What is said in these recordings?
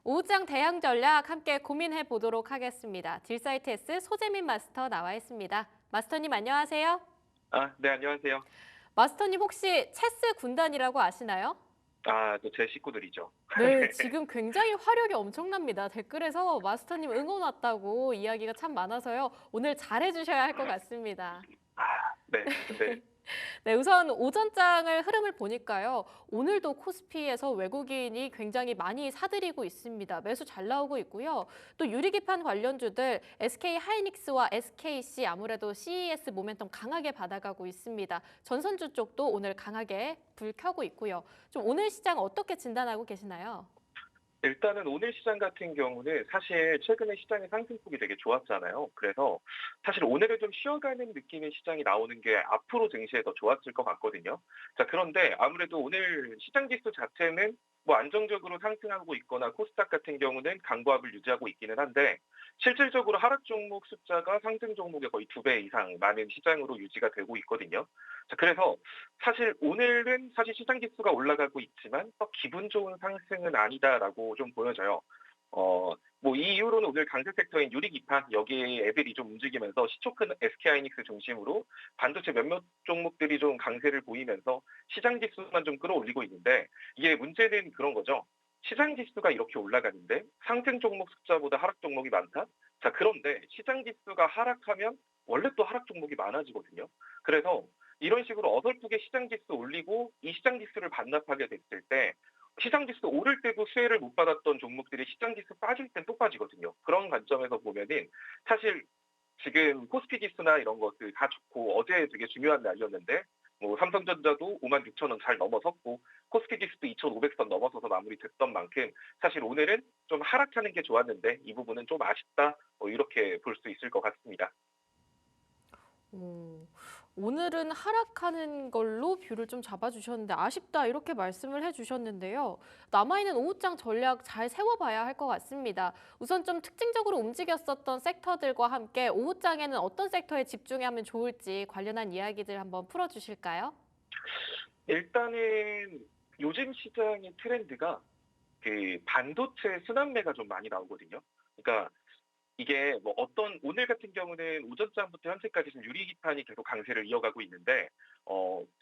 오후장 대응 전략 함께 고민해 보도록 하겠습니다. 딜사이트 S 소재민 마스터 나와 있습니다. 마스터님 안녕하세요. 네, 안녕하세요. 마스터님 혹시 체스 군단이라고 아시나요? 또 제 식구들이죠. 네, 지금 굉장히 화력이 엄청납니다. 댓글에서 마스터님 응원 왔다고 이야기가 참 많아서요. 오늘 잘해 주셔야 할 것 같습니다. 아 네. 근데 네, 우선 오전장을 흐름을 보니까요. 오늘도 코스피에서 외국인이 굉장히 많이 사들이고 있습니다. 매수 잘 나오고 있고요. 또 유리기판 관련주들 SK 하이닉스와 SKC 아무래도 CES 모멘텀 강하게 받아가고 있습니다. 전선주 쪽도 오늘 강하게 불 켜고 있고요. 좀 오늘 시장 어떻게 진단하고 계시나요? 일단은 오늘 시장 같은 경우는 사실 최근에 시장의 상승폭이 되게 좋았잖아요. 그래서 사실 오늘은 좀 쉬어가는 느낌의 시장이 나오는 게 앞으로 증시에 더 좋았을 것 같거든요. 자, 그런데 아무래도 오늘 시장 지수 자체는 뭐 안정적으로 상승하고 있거나 코스닥 같은 경우는 강보합을 유지하고 있기는 한데 실질적으로 하락 종목 숫자가 상승 종목의 거의 2배 이상 많은 시장으로 유지가 되고 있거든요. 자, 그래서 사실 오늘은 사실 시장 지수가 올라가고 있지만 기분 좋은 상승은 아니다라고 좀 보여져요. 뭐 이 이후로는 오늘 강세 섹터인 유리기판 여기 애들이 좀 움직이면서 시초 큰 SK하이닉스 중심으로 반도체 몇몇 종목들이 좀 강세를 보이면서 시장 지수만 좀 끌어올리고 있는데 이게 문제는 그런 거죠. 시장 지수가 이렇게 올라가는데 상승 종목 숫자보다 하락 종목이 많다? 자, 그런데 시장 지수가 하락하면 원래 또 하락 종목이 많아지거든요. 그래서 이런 식으로 어설프게 시장 지수 올리고 이 시장 지수를 반납하게 됐을 때 시장 지수 오를 때도 수혜를 못 받았던 종목들이 시장 지수 빠질 땐 또 빠지거든요. 그런 관점에서 보면은 사실 지금 코스피 지수나 이런 것들 다 좋고 어제 되게 중요한 날이었는데 뭐 삼성전자도 56,000원 잘 넘어섰고 코스피 지수도 2,500선 넘어서서 마무리됐던 만큼 사실 오늘은 좀 하락하는 게 좋았는데 이 부분은 좀 아쉽다 이렇게 볼 수 있을 것 같습니다. 오, 오늘은 하락하는 걸로 뷰를 좀 잡아주셨는데 아쉽다 이렇게 말씀을 해주셨는데요. 남아있는 오후장 전략 잘 세워봐야 할 것 같습니다. 우선 좀 특징적으로 움직였었던 섹터들과 함께 오후장에는 어떤 섹터에 집중하면 좋을지 관련한 이야기들 한번 풀어주실까요? 일단은 요즘 시장의 트렌드가 그 반도체 순환매가 좀 많이 나오거든요. 그러니까 이게 뭐 어떤 오늘 같은 경우는 오전장부터 현재까지 지금 유리기판이 계속 강세를 이어가고 있는데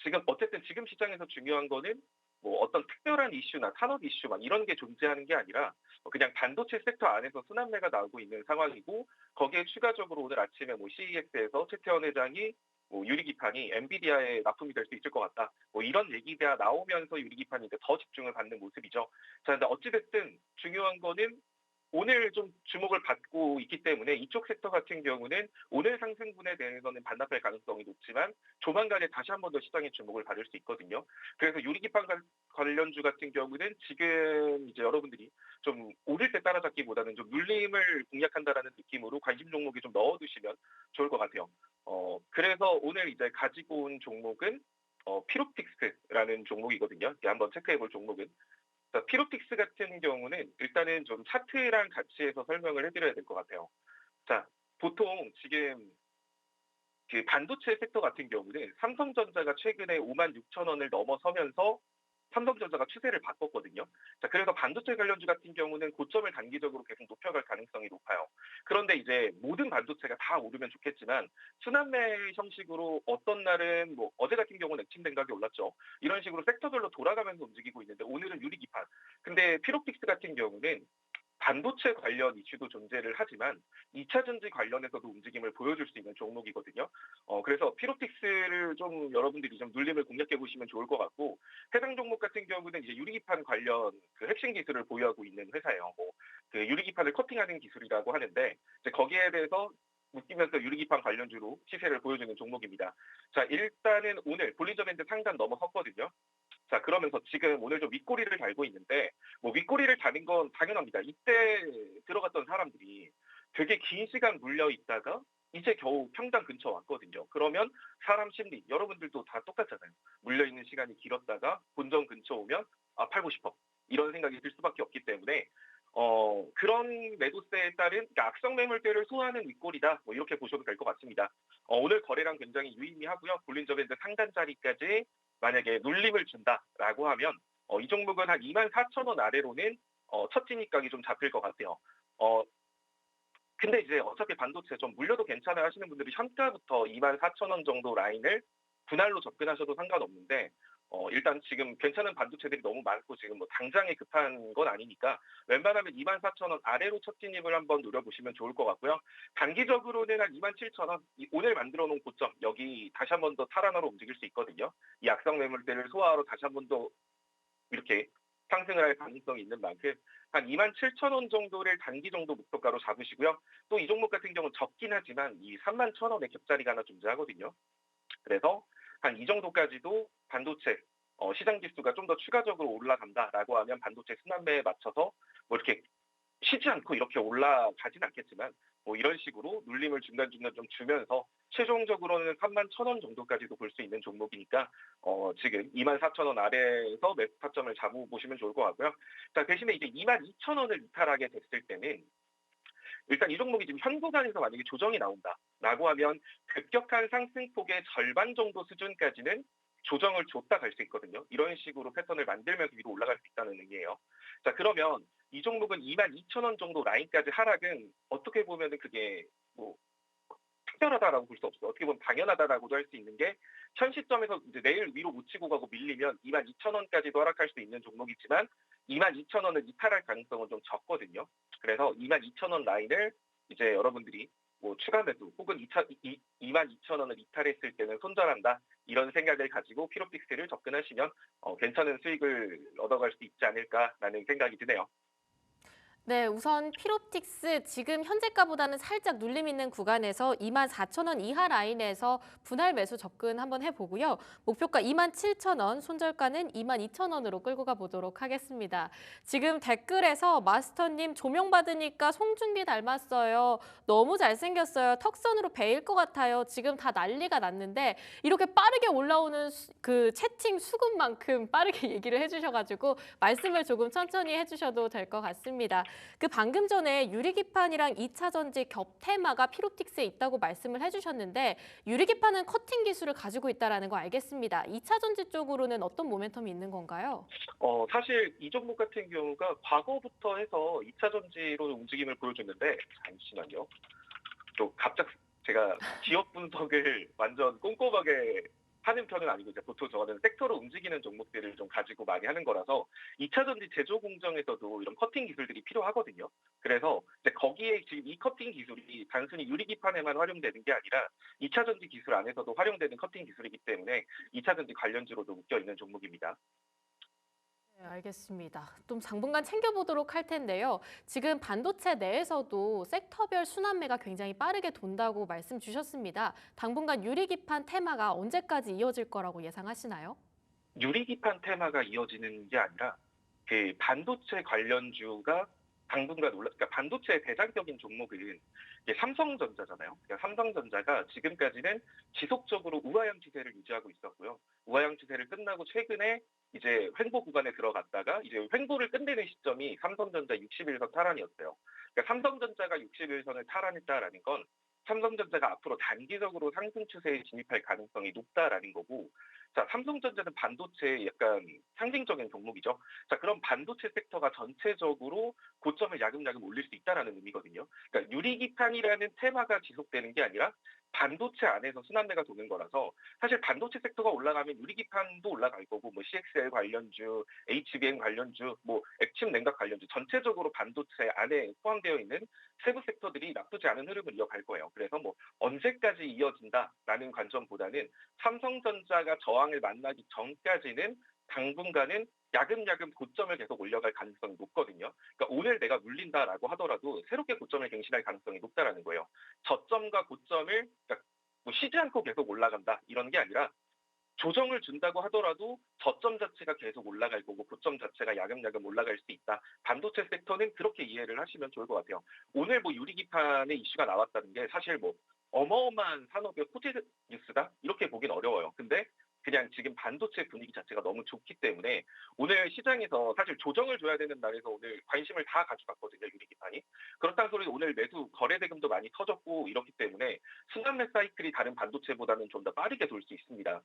지금 어쨌든 지금 시장에서 중요한 거는 뭐 어떤 특별한 이슈나 산업 이슈 막 이런 게 존재하는 게 아니라 그냥 반도체 섹터 안에서 순환매가 나오고 있는 상황이고 거기에 추가적으로 오늘 아침에 뭐 CES에서 최태원 회장이 뭐 유리기판이 엔비디아에 납품이 될 수 있을 것 같다. 뭐 이런 얘기가 나오면서 유리기판이 이제 더 집중을 받는 모습이죠. 자, 근데 어찌됐든 중요한 거는 오늘 좀 주목을 받고 있기 때문에 이쪽 섹터 같은 경우는 오늘 상승분에 대해서는 반납할 가능성이 높지만 조만간에 다시 한 번 더 시장의 주목을 받을 수 있거든요. 그래서 유리기판 관련주 같은 경우는 지금 이제 여러분들이 좀 오를 때 따라잡기보다는 좀 눌림을 공략한다라는 느낌으로 관심 종목에 좀 넣어두시면 좋을 것 같아요. 그래서 오늘 이제 가지고 온 종목은 피로틱스라는 종목이거든요. 이제 한번 체크해 볼 종목은. 자, 피로틱스 같은 경우는 일단은 좀 차트랑 같이 해서 설명을 해드려야 될 것 같아요. 자, 보통 지금 그 반도체 섹터 같은 경우는 삼성전자가 최근에 56,000원을 넘어서면서 삼성전자가 추세를 바꿨거든요. 자, 그래서 반도체 관련주 같은 경우는 고점을 단기적으로 계속 높여갈 가능성이 높아요. 그런데 이제 모든 반도체가 다 오르면 좋겠지만 순환매 형식으로 어떤 날은 뭐 어제 같은 경우는 액침 냉각이 올랐죠. 이런 식으로 섹터별로 돌아가면서 움직이고 있는데 오늘은 유리기판. 근데 피롭틱스 같은 경우는 반도체 관련 이슈도 존재를 하지만 2차 전지 관련해서도 움직임을 보여줄 수 있는 종목이거든요. 그래서 피로틱스를 좀 여러분들이 좀 눌림을 공략해 보시면 좋을 것 같고 해당 종목 같은 경우는 이제 유리기판 관련 그 핵심 기술을 보유하고 있는 회사예요. 뭐 그 유리기판을 커팅하는 기술이라고 하는데 이제 거기에 대해서 묶이면서 유리기판 관련주로 시세를 보여주는 종목입니다. 자, 일단은 오늘 볼린저 밴드 상단 넘어섰거든요. 자, 그러면서 지금 오늘 좀 윗꼬리를 달고 있는데 뭐 윗꼬리를 다는 건 당연합니다. 이때 들어갔던 사람들이 되게 긴 시간 물려 있다가 이제 겨우 평당 근처 왔거든요. 그러면 사람 심리 여러분들도 다 똑같잖아요. 물려 있는 시간이 길었다가 본전 근처 오면 팔고 싶어 이런 생각이 들 수밖에 없기 때문에 그런 매도세에 따른 그러니까 악성 매물대를 소화하는 윗골이다. 뭐 이렇게 보셔도 될 것 같습니다. 오늘 거래량 굉장히 유의미하고요. 볼린저 밴드 상단 자리까지 만약에 눌림을 준다라고 하면 이 종목은 한 24,000원 아래로는 첫 진입각이 좀 잡힐 것 같아요. 어 근데 이제 어차피 반도체 좀 물려도 괜찮아 하시는 분들이 현가부터 24,000원 정도 라인을 분할로 접근하셔도 상관없는데 일단 지금 괜찮은 반도체들이 너무 많고 지금 뭐 당장에 급한 건 아니니까 웬만하면 24,000원 아래로 첫 진입을 한번 노려보시면 좋을 것 같고요. 단기적으로는 한 27,000원 오늘 만들어 놓은 고점 여기 다시 한번 더 탈환하러 움직일 수 있거든요. 이 악성 매물대를 소화하러 다시 한번 더 이렇게 상승을 할 가능성이 있는 만큼 한 27,000원 정도를 단기 정도 목표가로 잡으시고요. 또 이 종목 같은 경우는 적긴 하지만 이 31,000원의 겹자리가 하나 존재하거든요. 그래서 한 이 정도까지도 반도체 시장 지수가 좀 더 추가적으로 올라간다라고 하면 반도체 순환매에 맞춰서 뭐 이렇게 쉬지 않고 이렇게 올라가진 않겠지만 뭐 이런 식으로 눌림을 중간중간 좀 주면서 최종적으로는 31,000원 정도까지도 볼 수 있는 종목이니까 지금 24,000원 아래에서 매수 타점을 잡아 보시면 좋을 것 같고요. 자, 대신에 이제 22,000원을 이탈하게 됐을 때는 일단 이 종목이 지금 현 구간에서 만약에 조정이 나온다라고 하면 급격한 상승폭의 절반 정도 수준까지는 조정을 줬다 갈 수 있거든요. 이런 식으로 패턴을 만들면서 위로 올라갈 수 있다는 의미예요. 자, 그러면 이 종목은 22,000원 정도 라인까지 하락은 어떻게 보면은 그게 뭐 특별하다라고 볼 수 없어요. 어떻게 보면 당연하다라고도 할 수 있는 게 현 시점에서 이제 내일 위로 못 치고 가고 밀리면 22,000원까지도 하락할 수 있는 종목이지만 22,000원을 이탈할 가능성은 좀 적거든요. 그래서 22,000원 라인을 이제 여러분들이 뭐 추가 매수 혹은 22,000원을 이탈했을 때는 손절한다. 이런 생각을 가지고 피로픽스를 접근하시면 괜찮은 수익을 얻어갈 수 있지 않을까라는 생각이 드네요. 네, 우선 피롭틱스 지금 현재가보다는 살짝 눌림 있는 구간에서 24,000원 이하 라인에서 분할 매수 접근 한번 해보고요. 목표가 27,000원, 손절가는 22,000원으로 끌고 가보도록 하겠습니다. 지금 댓글에서 마스터님 조명 받으니까 송중기 닮았어요. 너무 잘생겼어요. 턱선으로 베일 것 같아요. 지금 다 난리가 났는데 이렇게 빠르게 올라오는 그 채팅 수급만큼 빠르게 얘기를 해주셔가지고 말씀을 조금 천천히 해주셔도 될 것 같습니다. 그 방금 전에 유리기판이랑 2차 전지 겹 테마가 피롭틱스에 있다고 말씀을 해주셨는데 유리기판은 커팅 기술을 가지고 있다는 거 알겠습니다. 2차 전지 쪽으로는 어떤 모멘텀이 있는 건가요? 사실 이 종목 같은 경우가 과거부터 해서 2차 전지로 움직임을 보여줬는데 잠시만요. 또 갑작 제가 기업 분석을 완전 꼼꼼하게 하는 편은 아니고 이제 보통 저는 섹터로 움직이는 종목들을 좀 가지고 많이 하는 거라서 2차 전지 제조 공정에서도 이런 커팅 기술들이 필요하거든요. 그래서 이제 거기에 지금 이 커팅 기술이 단순히 유리기판에만 활용되는 게 아니라 2차 전지 기술 안에서도 활용되는 커팅 기술이기 때문에 2차 전지 관련주로도 묶여 있는 종목입니다. 네, 알겠습니다. 좀 당분간 챙겨보도록 할 텐데요. 지금 반도체 내에서도 섹터별 순환매가 굉장히 빠르게 돈다고 말씀 주셨습니다. 당분간 유리기판 테마가 언제까지 이어질 거라고 예상하시나요? 유리기판 테마가 이어지는 게 아니라 그 반도체 관련주가 당분간 그러니까 반도체의 대장적인 종목은 이게 삼성전자잖아요. 그러니까 삼성전자가 지금까지는 지속적으로 우하향 추세를 유지하고 있었고요. 우하향 추세를 끝나고 최근에 이제 횡보 구간에 들어갔다가 이제 횡보를 끝내는 시점이 삼성전자 61선 탈환이었어요. 그러니까 삼성전자가 61선을 탈환했다라는 건 삼성전자가 앞으로 단기적으로 상승 추세에 진입할 가능성이 높다라는 거고, 자, 삼성전자는 반도체의 약간 상징적인 종목이죠. 자, 그럼 반도체 섹터가 전체적으로 고점을 야금야금 올릴 수 있다라는 의미거든요. 그러니까 유리기판이라는 테마가 지속되는 게 아니라 반도체 안에서 순환매가 도는 거라서 사실 반도체 섹터가 올라가면 유리기판도 올라갈 거고 뭐 CXL 관련주, HBM 관련주, 뭐 액침 냉각 관련주 전체적으로 반도체 안에 포함되어 있는 세부 섹터들이 나쁘지 않은 흐름을 이어갈 거예요. 그래서 뭐 언제까지 이어진다라는 관점보다는 삼성전자가 저항을 만나기 전까지는 당분간은 야금야금 고점을 계속 올려갈 가능성이 높거든요. 그러니까 오늘 내가 물린다라고 하더라도 새롭게 고점을 갱신할 가능성이 높다라는 거예요. 저점과 고점을 그러니까 뭐 쉬지 않고 계속 올라간다 이런 게 아니라 조정을 준다고 하더라도 저점 자체가 계속 올라갈 거고 고점 자체가 야금야금 올라갈 수 있다. 반도체 섹터는 그렇게 이해를 하시면 좋을 것 같아요. 오늘 뭐 유리기판의 이슈가 나왔다는 게 사실 뭐 어마어마한 산업의 호재 뉴스다 이렇게 보긴 어려워요. 근데 그냥 지금 반도체 분위기 자체가 너무 좋기 때문에 오늘 시장에서 사실 조정을 줘야 되는 날에서 오늘 관심을 다 가져갔거든요, 유리기판이. 그렇다는 소리 오늘 매수 거래 대금도 많이 터졌고 이렇기 때문에 순환매 사이클이 다른 반도체보다는 좀 더 빠르게 돌 수 있습니다.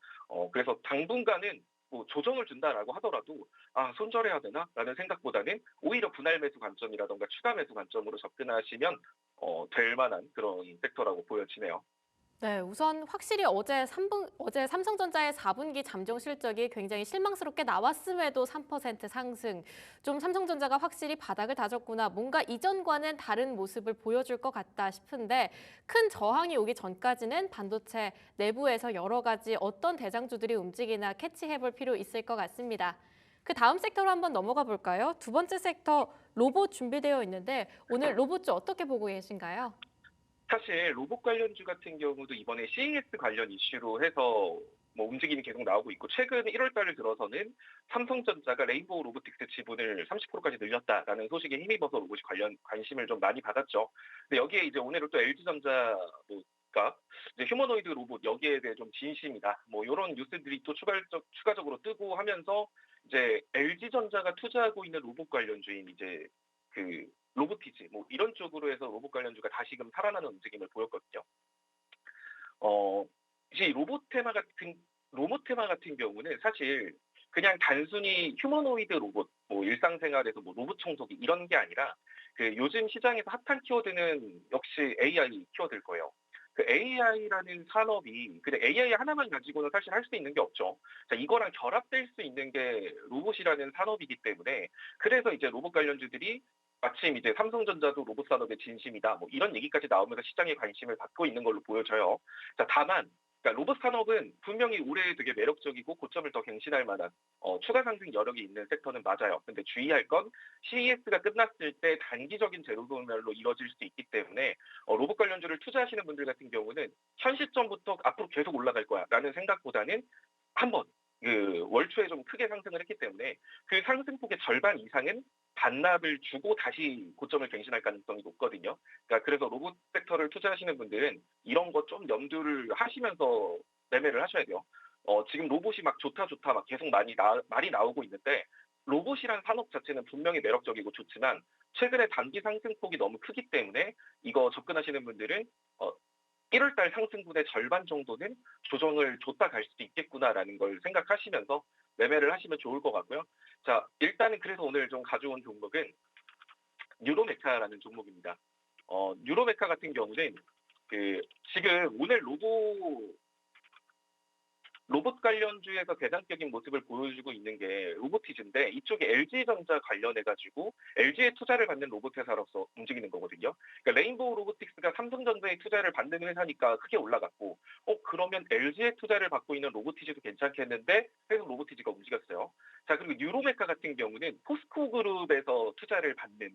그래서 당분간은 뭐 조정을 준다라고 하더라도 '아 손절해야 되나?'라는 생각보다는 오히려 분할 매수 관점이라든가 추가 매수 관점으로 접근하시면 될 만한 그런 섹터라고 보여지네요. 네, 우선 확실히 어제 삼성전자의 4분기 잠정 실적이 굉장히 실망스럽게 나왔음에도 3% 상승. 좀 삼성전자가 확실히 바닥을 다졌구나. 뭔가 이전과는 다른 모습을 보여줄 것 같다 싶은데 큰 저항이 오기 전까지는 반도체 내부에서 여러 가지 어떤 대장주들이 움직이나 캐치해볼 필요 있을 것 같습니다. 그 다음 섹터로 한번 넘어가 볼까요? 두 번째 섹터 로봇 준비되어 있는데 오늘 로봇주 어떻게 보고 계신가요? 사실 로봇 관련주 같은 경우도 이번에 CES 관련 이슈로 해서 뭐 움직임이 계속 나오고 있고 최근 1월 달을 들어서는 삼성전자가 레인보우 로보틱스 지분을 30%까지 늘렸다라는 소식에 힘입어서 로봇이 관심을 좀 많이 받았죠. 근데 여기에 이제 오늘은 또 LG전자 가 이제 휴머노이드 로봇 여기에 대해 좀 진심이다. 뭐 요런 뉴스들이 또 추가적으로 뜨고 하면서 이제 LG전자가 투자하고 있는 로봇 관련주인 이제 그 로보티즈 뭐 이런 쪽으로 해서 로봇 관련주가 다시금 살아나는 움직임을 보였거든요. 어 이제 로봇 테마 같은 경우는 사실 그냥 단순히 휴머노이드 로봇 뭐 일상생활에서 뭐 로봇 청소기 이런 게 아니라 그 요즘 시장에서 핫한 키워드는 역시 AI 키워드일 거예요. 그 AI라는 산업이 근데 AI 하나만 가지고는 사실 할 수 있는 게 없죠. 자, 이거랑 결합될 수 있는 게 로봇이라는 산업이기 때문에 그래서 이제 로봇 관련주들이 마침 이제 삼성전자도 로봇 산업의 진심이다. 뭐 이런 얘기까지 나오면서 시장의 관심을 받고 있는 걸로 보여져요. 자, 다만 그러니까 로봇 산업은 분명히 올해 되게 매력적이고 고점을 더 갱신할 만한 추가 상승 여력이 있는 섹터는 맞아요. 근데 주의할 건 CES가 끝났을 때 단기적인 재로소멸로 이뤄질 수 있기 때문에 로봇 관련주를 투자하시는 분들 같은 경우는 현 시점부터 앞으로 계속 올라갈 거야라는 생각보다는 한번 그 월초에 좀 크게 상승을 했기 때문에 그 상승폭의 절반 이상은 반납을 주고 다시 고점을 갱신할 가능성이 높거든요. 그러니까 그래서 로봇 섹터를 투자하시는 분들은 이런 거 좀 염두를 하시면서 매매를 하셔야 돼요. 지금 로봇이 막 좋다 좋다 막 계속 말이 나오고 있는데 로봇이란 산업 자체는 분명히 매력적이고 좋지만 최근에 단기 상승폭이 너무 크기 때문에 이거 접근하시는 분들은 1월 달 상승분의 절반 정도는 조정을 줬다 갈 수도 있겠구나라는 걸 생각하시면서 매매를 하시면 좋을 것 같고요. 자, 일단은 그래서 오늘 좀 가져온 종목은 뉴로메카라는 종목입니다. 뉴로메카 같은 경우는 그 지금 오늘 로봇 관련주에서 대장적인 모습을 보여주고 있는 게 로보티즈인데 이쪽에 LG전자 관련해가지고 LG에 투자를 받는 로봇 회사로서 움직이는 거거든요. 그러니까 레인보우 로보틱스가 삼성전자에 투자를 받는 회사니까 크게 올라갔고 그러면 LG에 투자를 받고 있는 로보티즈도 괜찮겠는데 해서 로보티즈가 움직였어요. 자, 그리고 뉴로메카 같은 경우는 포스코 그룹에서 투자를 받는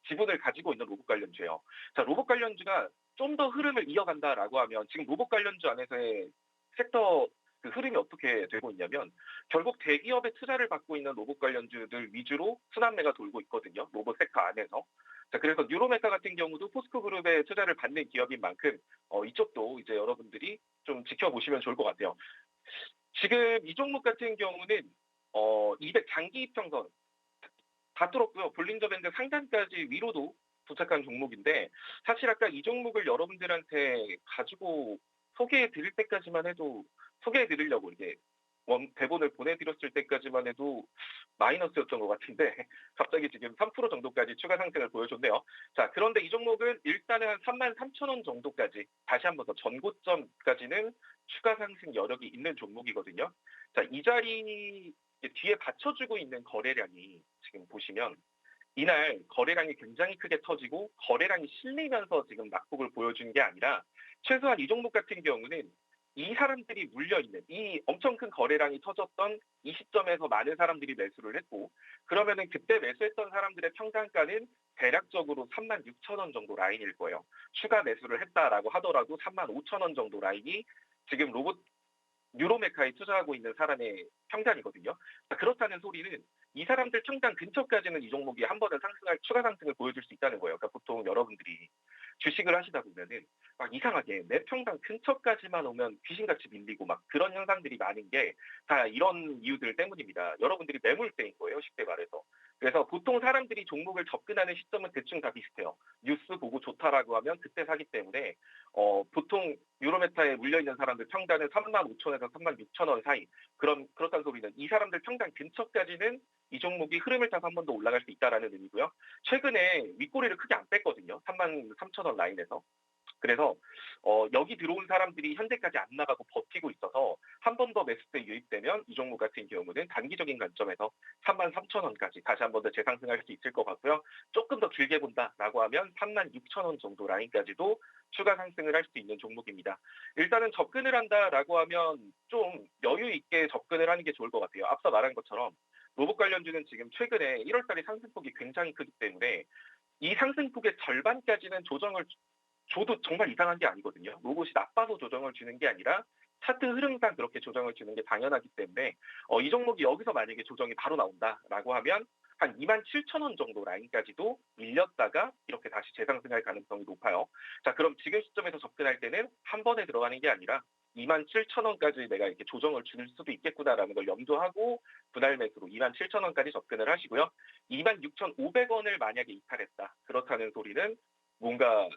지분을 가지고 있는 로봇 관련주예요. 자, 로봇 관련주가 좀 더 흐름을 이어간다라고 하면 지금 로봇 관련주 안에서의 섹터 그 흐름이 어떻게 되고 있냐면 결국 대기업의 투자를 받고 있는 로봇 관련주들 위주로 순환매가 돌고 있거든요. 로봇 섹터 안에서. 자, 그래서 뉴로메카 같은 경우도 포스코 그룹의 투자를 받는 기업인 만큼 이쪽도 이제 여러분들이 좀 지켜보시면 좋을 것 같아요. 지금 이 종목 같은 경우는 200 장기 이평선 다 뚫었고요. 볼린저 밴드 상단까지 위로도 도착한 종목인데 사실 아까 이 종목을 여러분들한테 가지고 소개해 드릴 때까지만 해도 소개해 드리려고 이게 대본을 보내드렸을 때까지만 해도 마이너스였던 것 같은데 갑자기 지금 3% 정도까지 추가 상승을 보여줬네요. 자, 그런데 이 종목은 일단은 한 33,000원 정도까지 다시 한번 더 전고점까지는 추가 상승 여력이 있는 종목이거든요. 자, 이 자리 뒤에 받쳐주고 있는 거래량이 지금 보시면 이날 거래량이 굉장히 크게 터지고 거래량이 실리면서 지금 낙폭을 보여준 게 아니라 최소한 이 종목 같은 경우는 이 사람들이 물려있는 이 엄청 큰 거래량이 터졌던 이 시점에서 많은 사람들이 매수를 했고 그러면은 그때 매수했던 사람들의 평단가는 대략적으로 36,000원 정도 라인일 거예요. 추가 매수를 했다라고 하더라도 35,000원 정도 라인이 지금 뉴로메카에 투자하고 있는 사람의 평단이거든요. 그렇다는 소리는 이 사람들 평단 근처까지는 이 종목이 한 번은 추가 상승을 보여줄 수 있다는 거예요. 그러니까 보통 여러분들이 주식을 하시다 보면은 막 이상하게 내 평단 근처까지만 오면 귀신같이 밀리고 막 그런 현상들이 많은 게 다 이런 이유들 때문입니다. 여러분들이 매물대인 거예요. 쉽게 말해서. 그래서 보통 사람들이 종목을 접근하는 시점은 대충 다 비슷해요. 뉴스 보고 좋다라고 하면 그때 사기 때문에 보통 유로메타에 물려 있는 사람들 평단은 35,000원에서 36,000원 사이. 그렇다는 소리는 이 사람들 평단 근처까지는 이 종목이 흐름을 타서 한 번 더 올라갈 수 있다라는 의미고요. 최근에 윗꼬리를 크게 안 뺐거든요. 33,000원 라인에서. 그래서 여기 들어온 사람들이 현재까지 안 나가고 버티고 있어서 한 번 더 매수세 유입되면 이 종목 같은 경우는 단기적인 관점에서 33,000원까지 다시 한 번 더 재상승할 수 있을 것 같고요. 조금 더 길게 본다라고 하면 36,000원 정도 라인까지도 추가 상승을 할 수 있는 종목입니다. 일단은 접근을 한다라고 하면 좀 여유 있게 접근을 하는 게 좋을 것 같아요. 앞서 말한 것처럼 로봇 관련주는 지금 최근에 1월 달에 상승폭이 굉장히 크기 때문에 이 상승폭의 절반까지는 조정을 줘도 정말 이상한 게 아니거든요. 로봇이 나빠서 조정을 주는 게 아니라 차트 흐름상 그렇게 조정을 주는 게 당연하기 때문에 이 종목이 여기서 만약에 조정이 바로 나온다라고 하면 한 27,000원 정도 라인까지도 밀렸다가 이렇게 다시 재상승할 가능성이 높아요. 자, 그럼 지금 시점에서 접근할 때는 한 번에 들어가는 게 아니라 27,000원까지 내가 이렇게 조정을 줄 수도 있겠구나라는 걸 염두하고 분할 매수로 27,000원까지 접근을 하시고요. 26,500원을 만약에 이탈했다. 그렇다는 소리는 뭔가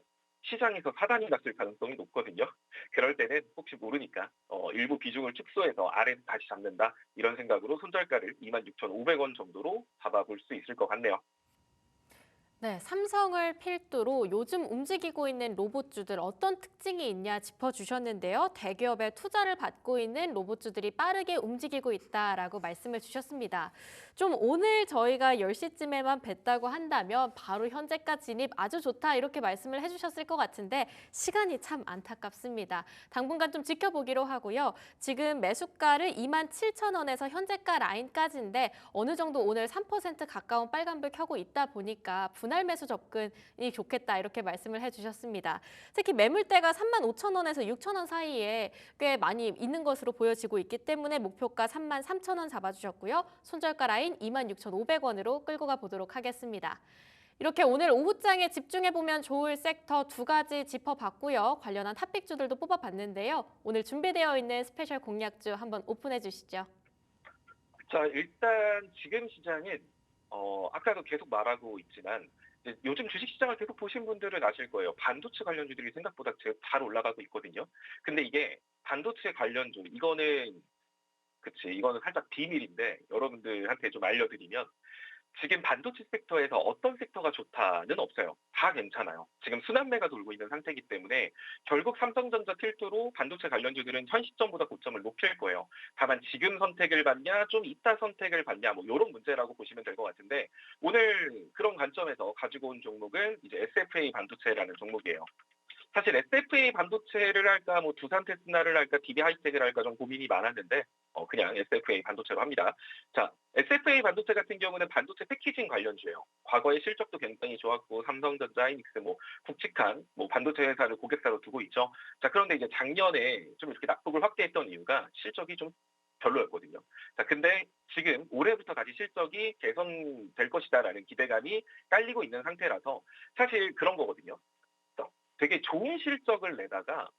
시장에서 사단이 났을 가능성이 높거든요. 그럴 때는 혹시 모르니까 일부 비중을 축소해서 아래에서 다시 잡는다 이런 생각으로 손절가를 26,500원 정도로 잡아볼 수 있을 것 같네요. 네, 삼성을 필두로 요즘 움직이고 있는 로봇주들 어떤 특징이 있냐 짚어주셨는데요. 대기업의 투자를 받고 있는 로봇주들이 빠르게 움직이고 있다라고 말씀을 주셨습니다. 좀 오늘 저희가 10시쯤에만 뵀다고 한다면 바로 현재가 진입 아주 좋다 이렇게 말씀을 해주셨을 것 같은데 시간이 참 안타깝습니다. 당분간 좀 지켜보기로 하고요. 지금 매수가를 27,000원에서 현재가 라인까지인데 어느 정도 오늘 3% 가까운 빨간불 켜고 있다 보니까 분할 매수 접근이 좋겠다 이렇게 말씀을 해주셨습니다. 특히 매물대가 35,000원에서 6,000원 사이에 꽤 많이 있는 것으로 보여지고 있기 때문에 목표가 33,000원 잡아주셨고요. 손절가 라인 26,500원으로 끌고 가보도록 하겠습니다. 이렇게 오늘 오후장에 집중해보면 좋을 섹터 두 가지 짚어봤고요. 관련한 탑픽주들도 뽑아봤는데요. 오늘 준비되어 있는 스페셜 공략주 한번 오픈해 주시죠. 자, 일단 지금 시장은 아까도 계속 말하고 있지만 이제 요즘 주식시장을 계속 보신 분들은 아실 거예요. 반도체 관련주들이 생각보다 잘 올라가고 있거든요. 근데 이게 반도체 관련주 이거는 살짝 비밀인데 여러분들한테 좀 알려드리면 지금 반도체 섹터에서 어떤 섹터가 좋다는 없어요. 다 괜찮아요. 지금 순환매가 돌고 있는 상태이기 때문에 결국 삼성전자 필두로 반도체 관련주들은 현 시점보다 고점을 높일 거예요. 다만 지금 선택을 받냐, 좀 이따 선택을 받냐, 뭐 이런 문제라고 보시면 될 것 같은데 오늘 그런 관점에서 가지고 온 종목은 이제 SFA 반도체라는 종목이에요. 사실 SFA 반도체를 할까, 뭐 두산 테스나를 할까, DB 하이텍을 할까 좀 고민이 많았는데 그냥 SFA 반도체로 합니다. 자, SFA 반도체 같은 경우는 반도체 패키징 관련주예요. 과거의 실적도 굉장히 좋았고 삼성전자, 하이닉스, 뭐 굵직한 뭐 반도체 회사를 고객사로 두고 있죠. 자, 그런데 이제 작년에 좀 이렇게 낙폭을 확대했던 이유가 실적이 좀 별로였거든요. 자, 근데 지금 올해부터 다시 실적이 개선될 것이다라는 기대감이 깔리고 있는 상태라서 사실 그런 거거든요. 되게 좋은 실적을 내다가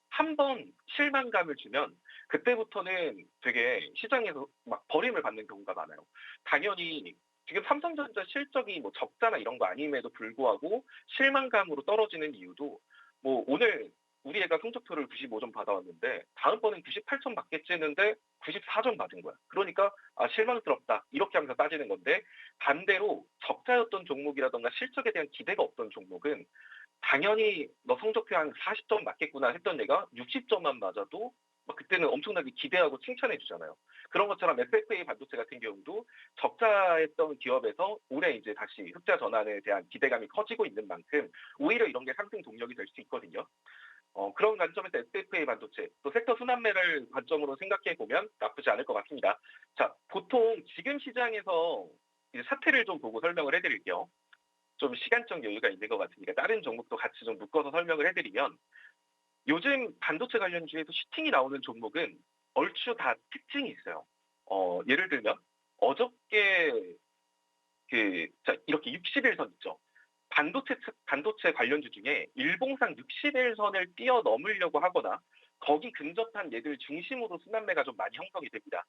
한 번 실망감을 주면 그때부터는 되게 시장에서 막 버림을 받는 경우가 많아요. 당연히 지금 삼성전자 실적이 뭐 적자나 이런 거 아님에도 불구하고 실망감으로 떨어지는 이유도 뭐 오늘 우리 애가 성적표를 95점 받아왔는데 다음번엔 98점 받겠지 했는데 94점 받은 거야. 그러니까 아, 실망스럽다 이렇게 하면서 따지는 건데 반대로 적자였던 종목이라던가 실적에 대한 기대가 없던 종목은 당연히 너 성적표 한 40점 맞겠구나 했던 애가 60점만 맞아도 막 그때는 엄청나게 기대하고 칭찬해 주잖아요. 그런 것처럼 SFA 반도체 같은 경우도 적자했던 기업에서 올해 이제 다시 흑자 전환에 대한 기대감이 커지고 있는 만큼 오히려 이런 게 상승 동력이 될 수 있거든요. 그런 관점에서 SFA 반도체 또 섹터 순환매를 관점으로 생각해 보면 나쁘지 않을 것 같습니다. 자, 보통 지금 시장에서 이제 사태를 좀 보고 설명을 해드릴게요. 좀 시간적 여유가 있는 것 같으니까 다른 종목도 같이 좀 묶어서 설명을 해드리면 요즘 반도체 관련주에서 슈팅이 나오는 종목은 얼추 다 특징이 있어요. 예를 들면 어저께 이렇게 60일선 있죠. 반도체 관련주 중에 일봉상 60일선을 뛰어넘으려고 하거나 거기 근접한 얘들 중심으로 순환매가 좀 많이 형성이 됩니다.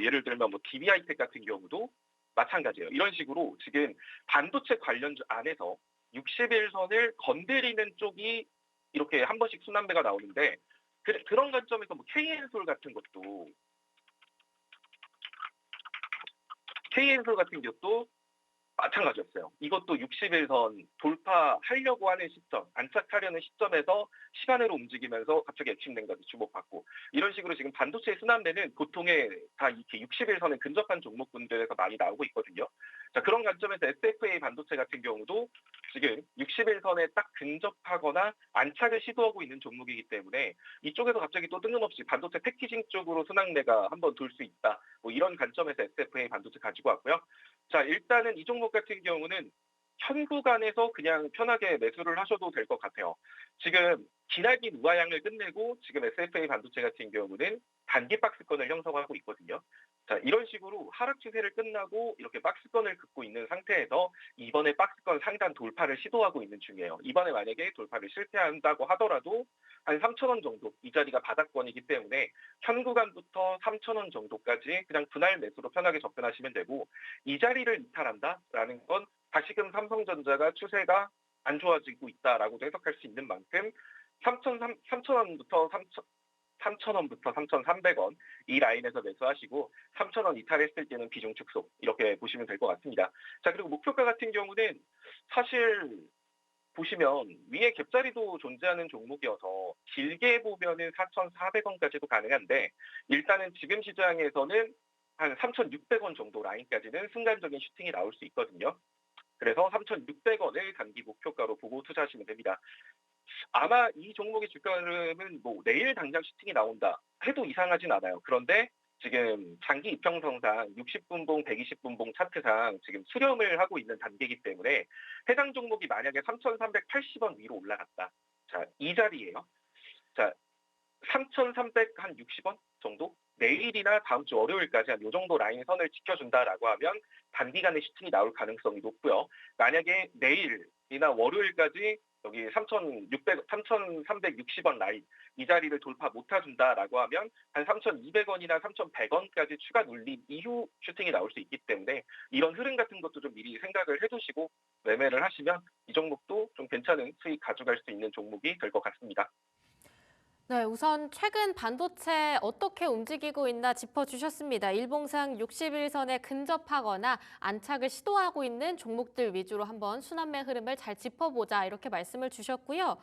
예를 들면 뭐 DB하이텍 같은 경우도 마찬가지예요. 이런 식으로 지금 반도체 관련주 안에서 60일선을 건드리는 쪽이 이렇게 한 번씩 순환매가 나오는데 그런 관점에서 뭐 KN솔 같은 것도 마찬가지였어요. 이것도 60일선 돌파하려고 하는 시점, 안착하려는 시점에서 시간으로 움직이면서 갑자기 액침된까지 주목받고 이런 식으로 지금 반도체 순환매는 보통의 다 이렇게 60일선에 근접한 종목군들에서 많이 나오고 있거든요. 자, 그런 관점에서 SFA 반도체 같은 경우도 지금 60일선에 딱 근접하거나 안착을 시도하고 있는 종목이기 때문에 이쪽에서 갑자기 또 뜬금없이 반도체 패키징 쪽으로 순환매가 한번 돌 수 있다. 뭐 이런 관점에서 SFA 반도체 가지고 왔고요. 자, 일단은 이 종목 같은 경우는 현 구간에서 그냥 편하게 매수를 하셔도 될 것 같아요. 지금 기나긴 우하향을 끝내고 지금 SFA 반도체 같은 경우는 단기 박스권을 형성하고 있거든요. 자, 이런 식으로 하락 추세를 끝나고 이렇게 박스권을 긋고 있는 상태에서 이번에 박스권 상단 돌파를 시도하고 있는 중이에요. 이번에 만약에 돌파를 실패한다고 하더라도 한 3,000원 정도 이 자리가 바닥권이기 때문에 현 구간부터 3,000원 정도까지 그냥 분할 매수로 편하게 접근하시면 되고 이 자리를 이탈한다라는 건 다시금 삼성전자가 추세가 안 좋아지고 있다라고도 해석할 수 있는 만큼 3,000원부터 3,300원 이 라인에서 매수하시고 3,000원 이탈했을 때는 비중 축소 이렇게 보시면 될 것 같습니다. 자, 그리고 목표가 같은 경우는 사실 보시면 위에 갭자리도 존재하는 종목이어서 길게 보면은 4,400원까지도 가능한데 일단은 지금 시장에서는 한 3,600원 정도 라인까지는 순간적인 슈팅이 나올 수 있거든요. 그래서 3,600원을 단기 목표가로 보고 투자하시면 됩니다. 아마 이 종목의 주가 흐름은 뭐 내일 당장 슈팅이 나온다 해도 이상하진 않아요. 그런데 지금 장기 이평선상 60분봉, 120분봉 차트상 지금 수렴을 하고 있는 단계이기 때문에 해당 종목이 만약에 3,380원 위로 올라갔다. 자, 이 자리예요. 자, 3,360원 정도? 내일이나 다음 주 월요일까지 한 요 정도 라인 선을 지켜준다라고 하면 단기간에 슈팅이 나올 가능성이 높고요. 만약에 내일이나 월요일까지 여기 3,360원 라인 이 자리를 돌파 못 해준다라고 하면 한 3,200원이나 3,100원까지 추가 눌림 이후 슈팅이 나올 수 있기 때문에 이런 흐름 같은 것도 좀 미리 생각을 해두시고 매매를 하시면 이 종목도 좀 괜찮은 수익 가져갈 수 있는 종목이 될 것 같습니다. 네, 우선 최근 반도체 어떻게 움직이고 있나 짚어주셨습니다. 일봉상 61선에 근접하거나 안착을 시도하고 있는 종목들 위주로 한번 순환매 흐름을 잘 짚어보자 이렇게 말씀을 주셨고요.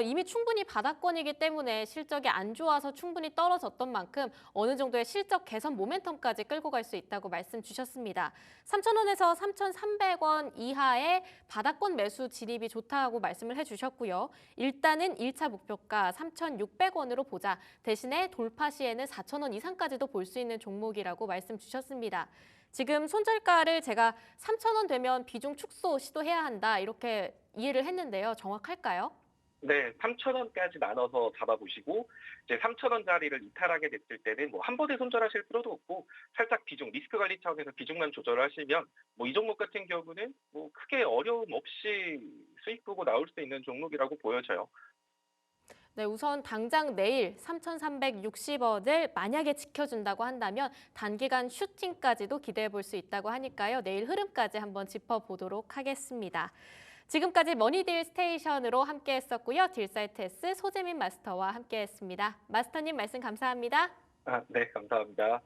이미 충분히 바닥권이기 때문에 실적이 안 좋아서 충분히 떨어졌던 만큼 어느 정도의 실적 개선 모멘텀까지 끌고 갈 수 있다고 말씀 주셨습니다. 3,000원에서 3,300원 이하의 바닥권 매수 진입이 좋다고 말씀을 해주셨고요. 일단은 1차 목표가 3,600원으로 보자. 대신에 돌파 시에는 4,000원 이상까지도 볼 수 있는 종목이라고 말씀 주셨습니다. 지금 손절가를 제가 3,000원 되면 비중 축소 시도해야 한다 이렇게 이해를 했는데요. 정확할까요? 네, 3,000원까지 나눠서 잡아보시고 이제 3,000원짜리를 이탈하게 됐을 때는 뭐 한 번에 손절하실 필요도 없고 살짝 비중 리스크 관리 차원에서 비중만 조절하시면 뭐 이 종목 같은 경우는 뭐 크게 어려움 없이 수익 보고 나올 수 있는 종목이라고 보여져요. 네, 우선 당장 내일 3,360원을 만약에 지켜준다고 한다면 단기간 슈팅까지도 기대해 볼 수 있다고 하니까요. 내일 흐름까지 한번 짚어보도록 하겠습니다. 지금까지 머니딜 스테이션으로 함께했었고요. 딜사이트S 소재민 마스터와 함께했습니다. 마스터님 말씀 감사합니다. 아, 네, 감사합니다.